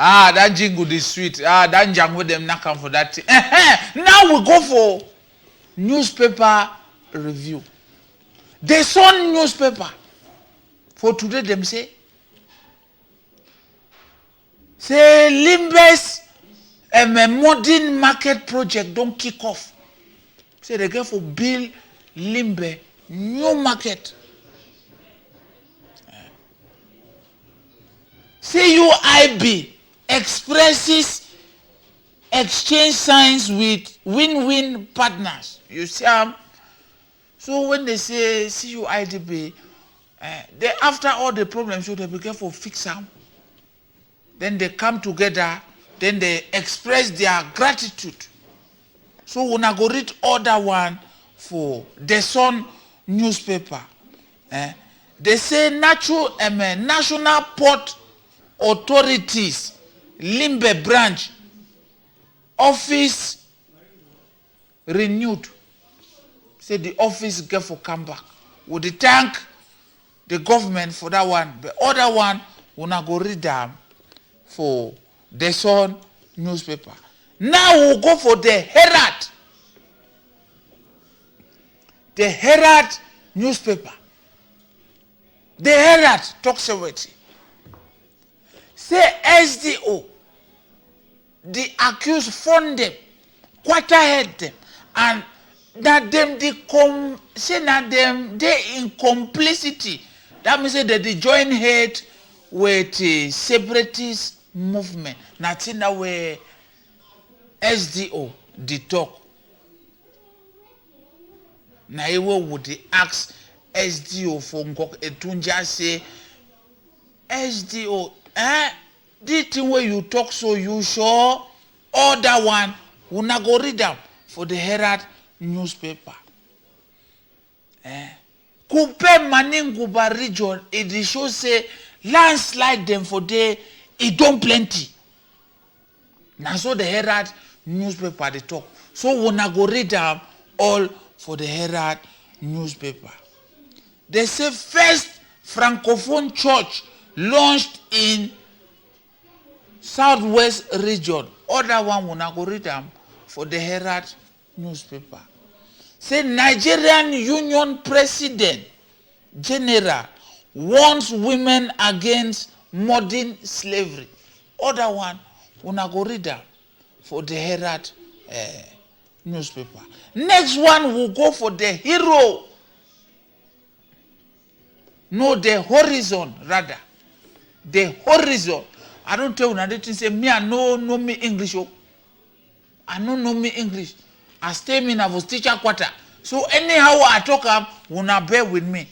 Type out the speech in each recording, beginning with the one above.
That jingle is sweet. That jangle them not come for that thing. Now we go for newspaper review. The Sun newspaper for today them say Limbe's modern market project don't kick off. Say they go for build Limbe new market. CUIB expresses exchange signs with win-win partners. You see, so when they say CUIB, they after all the problems, so they be careful fix them. Then they come together, then they express their gratitude. So when I go read other one for the Sun newspaper, they say National Port Authorities Limbe branch office renewed. Say the office get for come back. Would they thank the government for that one? The other one when I go read them for the Sun newspaper. Now we'll go for the Herald. The Herald newspaper. The Herald talks about it. Say SDO, the accused fund them, quarterhead them, and that them they in complicity. That means that they join head with the separatist movement. Nothing that way SDO the talk. Now ewo would they ask SDO for Ngok Etunja say SDO the thing where you talk so you sure other one will not go read them for the Herald newspaper. Kupe Maninguba region it shows say landslide them for day it don't plenty. Now so the Herald newspaper they talk. So we not go read them all for the Herald newspaper. They say first Francophone church launched in Southwest region. Other one will not go read them for the Herald newspaper. Say Nigerian Union President General warns women against modern slavery. Other one will not go read them for the Herald newspaper. Next one will go for the Hero. No, the Horizon rather. The Horizon. I don't tell you nothing. Say me I know me English. I know me English. I stay in I was teacher quarter. So anyhow I talk up, will not bear with me.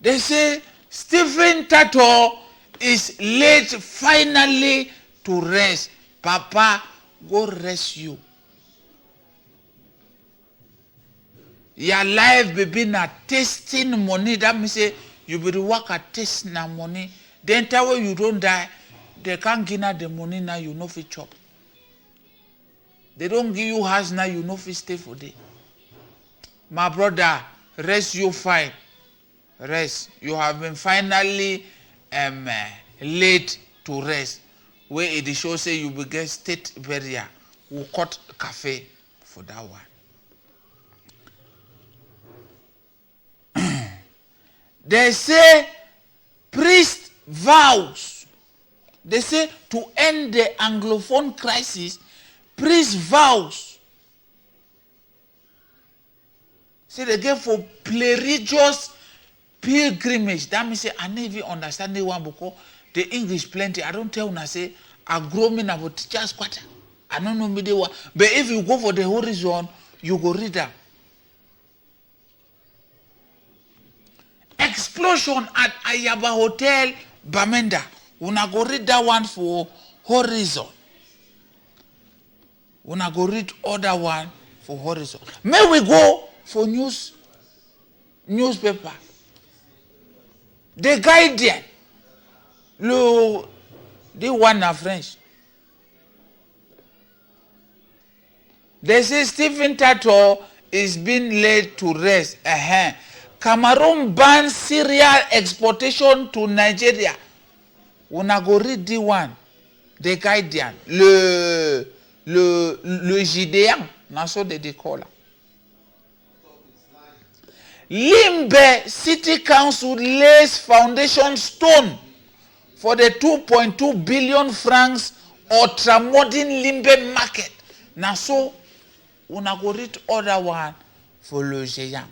They say Stephen Tato is late finally to rest. Papa, go rest you. Your life be been a tasting money. That means say you be the work at tasting money. Then tell you you don't die. They can't give you the money now you know fit chop. They don't give you house now you know fit stay for day. My brother, rest you fine. Rest. You have been finally late to rest. Where it shows say you will get state burial. We'll cut cafe for that one. They say priest vows. They say to end the Anglophone crisis, priest vows. Say they get for religious pilgrimage. That means say I never even understand the one because the English plenty. I don't tell una say I grow me about teachers quarter. I don't know me the one. But if you go for the Horizon, you go read them. Explosion at Ayaba Hotel, Bamenda. Una go read that one for Horizon. Una go read other one for Horizon. May we go for newspaper. The Guardian. Look, the one are French. They say Stephen Tato is being laid to rest. Cameroon bans cereal exportation to Nigeria. Una go read the one, the Guardian, le Gideon, na so they call it. Limbe City Council lays foundation stone for the 2.2 billion francs ultra-modern Limbe market. Na so, una go read other one for Le Géant.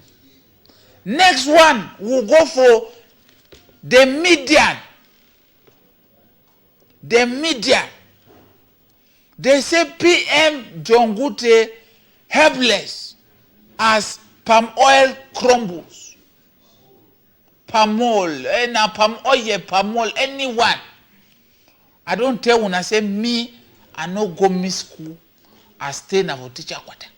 Next one, we'll go for the media. The media. They say PM John Gute helpless as palm oil crumbles. Palm oil, palm oil, anyone. I don't tell when I say me, I no go miss school. I stay na for teacher quarter.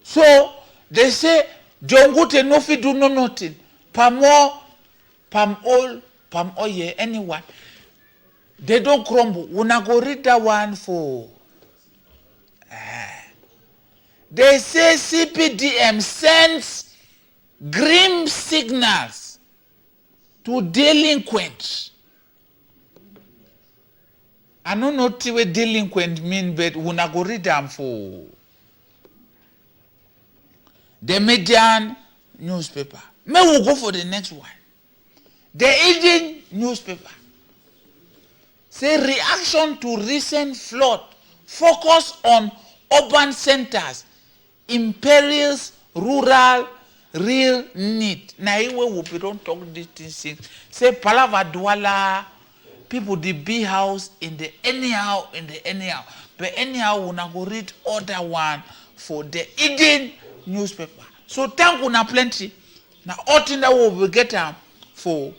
So they say John Gute no fit do no nothing. Palm oil, anyone. They don't crumble. Una go read that one for. They say CPDM sends grim signals to delinquents. I don't know what delinquent mean, but una go read them for. The Median newspaper. May we go for the next one. The Indian newspaper. Say reaction to recent flood. Focus on urban centers. Imperils rural real need. Na iwe we don't talk these things. Say palava dwala. People the big house in the anyhow. But anyhow, we na go read other one for the Indian newspaper. So thank una plenty. Now all thing that we will get for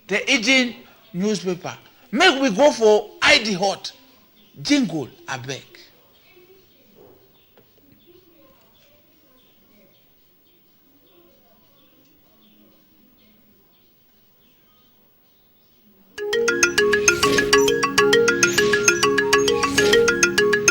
the Indian newspaper. Make we go for ID Hot. Jingle, I beg.